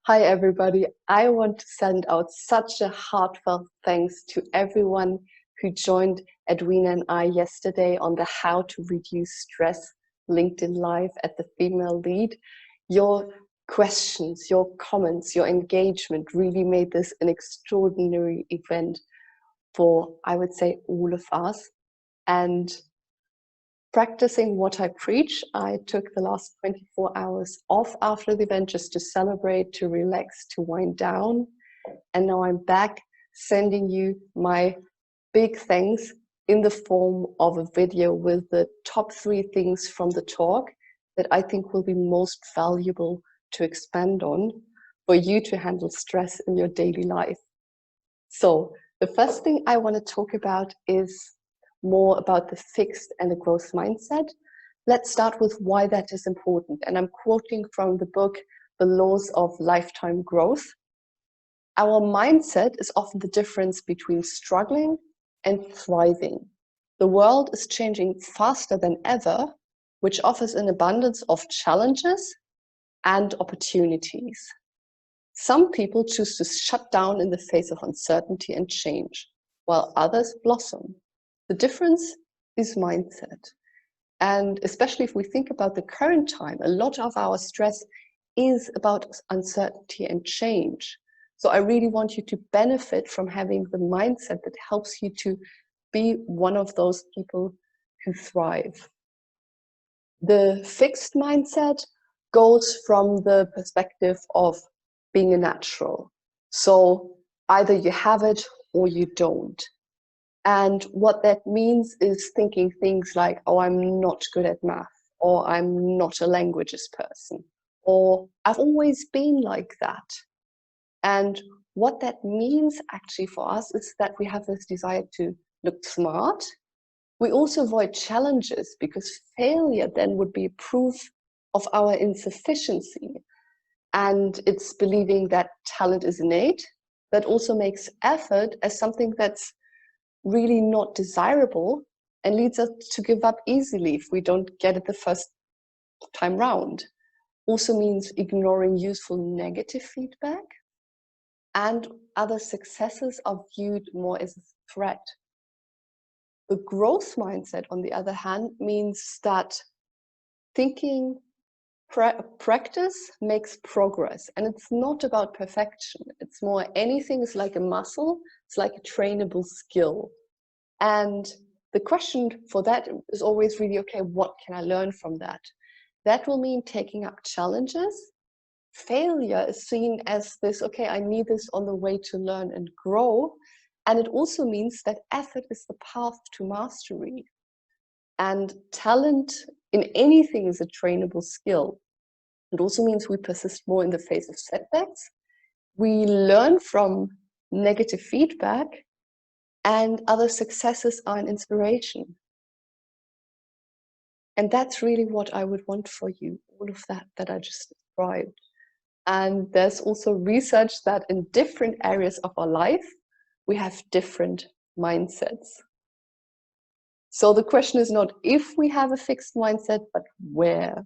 Hi, everybody. I want to send out such a heartfelt thanks to everyone who joined Edwina and I yesterday on the How to Reduce Stress LinkedIn Live at the Female Lead. Your questions, your comments, your engagement really made this an extraordinary event for, I would say, all of us. And practicing what I preach, I took the last 24 hours off after the event just to celebrate, to relax, to wind down. And now I'm back sending you my big thanks in the form of a video with the top 3 things from the talk that I think will be most valuable to expand on for you to handle stress in your daily life. So the first thing I want to talk about is more about the fixed and the growth mindset. Let's start with why that is important. And I'm quoting from the book, The Laws of Lifetime Growth. Our mindset is often the difference between struggling and thriving. The world is changing faster than ever, which offers an abundance of challenges and opportunities. Some people choose to shut down in the face of uncertainty and change, while others blossom. The difference is mindset. And especially if we think about the current time, a lot of our stress is about uncertainty and change. So I really want you to benefit from having the mindset that helps you to be one of those people who thrive. The fixed mindset goes from the perspective of being a natural. So either you have it or you don't. And what that means is thinking things like, oh, I'm not good at math, or I'm not a languages person, or I've always been like that. And what that means actually for us is that we have this desire to look smart. We also avoid challenges because failure then would be proof of our insufficiency. And it's believing that talent is innate. That also makes effort as something that's really not desirable and leads us to give up easily if we don't get it the first time round. Also means ignoring useful negative feedback, and other successes are viewed more as a threat. The growth mindset, on the other hand, means that thinking practice makes progress, and it's not about perfection. It's more, anything is like a muscle, it's like a trainable skill. And the question for that is always really, okay, what can I learn from that? That will mean taking up challenges. Failure is seen as this, okay, I need this on the way to learn and grow. And it also means that effort is the path to mastery. And talent in anything is a trainable skill. It also means we persist more in the face of setbacks. We learn from negative feedback, and other successes are an inspiration. And that's really what I would want for you, all of that I just described. And there's also research that in different areas of our life, we have different mindsets. So the question is not if we have a fixed mindset, but where.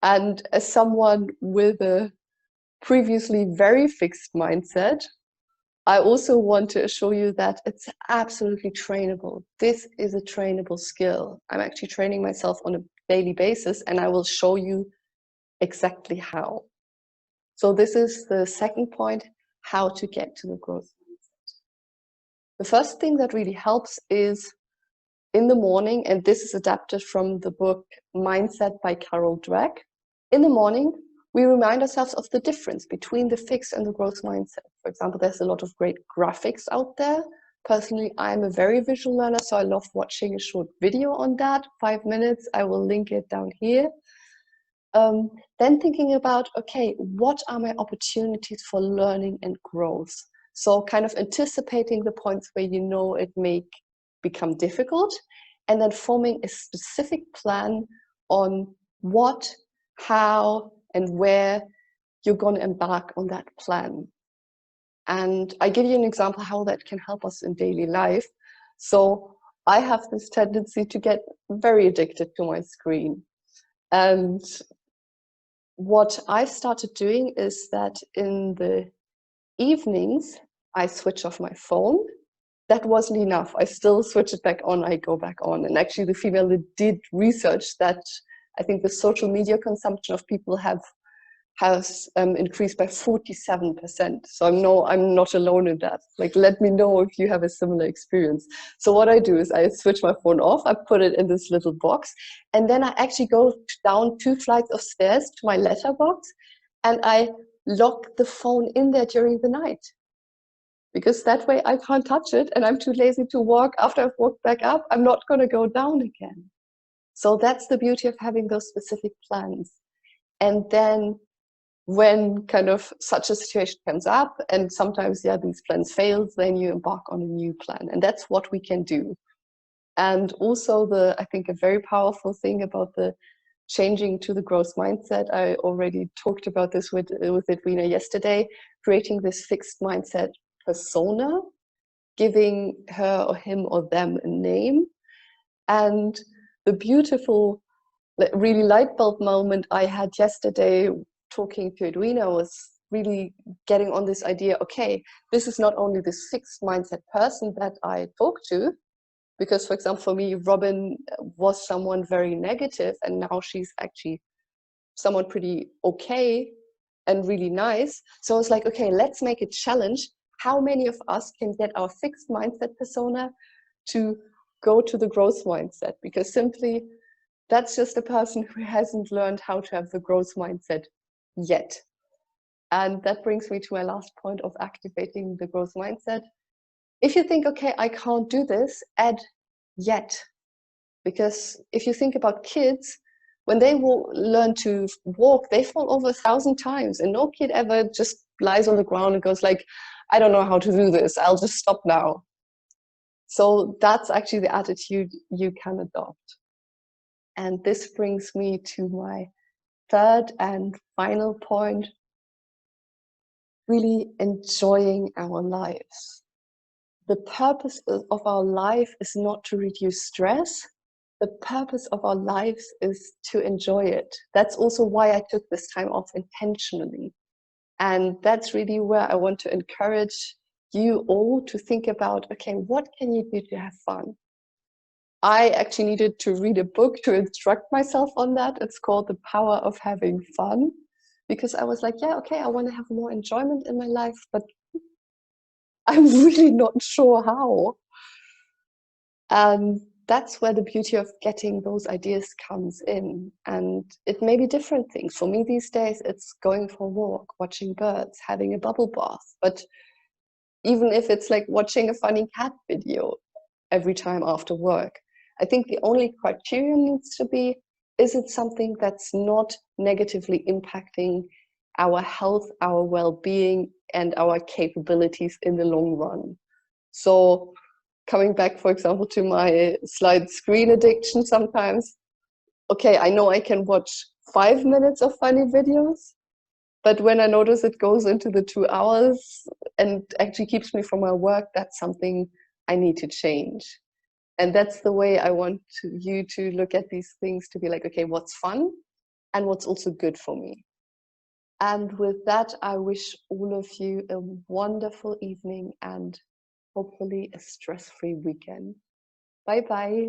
And as someone with a previously very fixed mindset, I also want to assure you that it's absolutely trainable. This is a trainable skill. I'm actually training myself on a daily basis, and I will show you exactly how. So this is the second point, how to get to the growth mindset. The first thing that really helps is in the morning, and this is adapted from the book Mindset by Carol Dweck. In the morning, we remind ourselves of the difference between the fixed and the growth mindset. For example, there's a lot of great graphics out there. Personally, I'm a very visual learner, so I love watching a short video on that, 5 minutes. I will link it down here. Then thinking about, okay, what are my opportunities for learning and growth? So kind of anticipating the points where you know it may become difficult, and then forming a specific plan on what, how, and where you're going to embark on that plan. And I give you an example how that can help us in daily life. So I have this tendency to get very addicted to my screen. And what I started doing is that in the evenings, I switch off my phone. That wasn't enough. I still switch it back on, I go back on. And actually the female that did research that I think the social media consumption of people has increased by 47%. So I'm not alone in that. Like, let me know if you have a similar experience. So what I do is I switch my phone off, I put it in this little box, and then I actually go down 2 flights of stairs to my letterbox, and I lock the phone in there during the night. Because that way I can't touch it, and I'm too lazy to walk. After I've walked back up, I'm not going to go down again. So that's the beauty of having those specific plans. And then when kind of such a situation comes up, and sometimes, yeah, these plans fail, then you embark on a new plan. And that's what we can do. And also I think a very powerful thing about the changing to the growth mindset, I already talked about this with Edwina yesterday, creating this fixed mindset persona, giving her or him or them a name. And the beautiful, really light bulb moment I had yesterday talking to Edwina was really getting on this idea, okay, this is not only this fixed mindset person that I talk to, because for example, for me, Robin was someone very negative, and now she's actually someone pretty okay and really nice. So I was like, okay, let's make a challenge. How many of us can get our fixed mindset persona to go to the growth mindset? Because simply that's just a person who hasn't learned how to have the growth mindset yet. And that brings me to my last point of activating the growth mindset. If you think, okay, I can't do this, add yet. Because if you think about kids, when they will learn to walk, they fall over 1,000 times, and no kid ever just lies on the ground and goes like, I don't know how to do this, I'll just stop now. So that's actually the attitude you can adopt. And this brings me to my third and final point, really enjoying our lives. The purpose of our life is not to reduce stress. The purpose of our lives is to enjoy it. That's also why I took this time off intentionally. And that's really where I want to encourage you all to think about, okay, what can you do to have fun? I actually needed to read a book to instruct myself on that. It's called The Power of Having Fun, because I was like, yeah, okay, I want to have more enjoyment in my life, but I'm really not sure how. And that's where the beauty of getting those ideas comes in. And it may be different things. For me these days, it's going for a walk, watching birds, having a bubble bath. But even if it's like watching a funny cat video every time after work, I think the only criterion needs to be, is it something that's not negatively impacting our health, our well-being, and our capabilities in the long run? So coming back, for example, to my slight screen addiction sometimes, okay, I know I can watch 5 minutes of funny videos, but when I notice it goes into the 2 hours and actually keeps me from my work, that's something I need to change. And that's the way I want you to look at these things, to be like, okay, what's fun and what's also good for me. And with that, I wish all of you a wonderful evening and hopefully a stress-free weekend. Bye bye.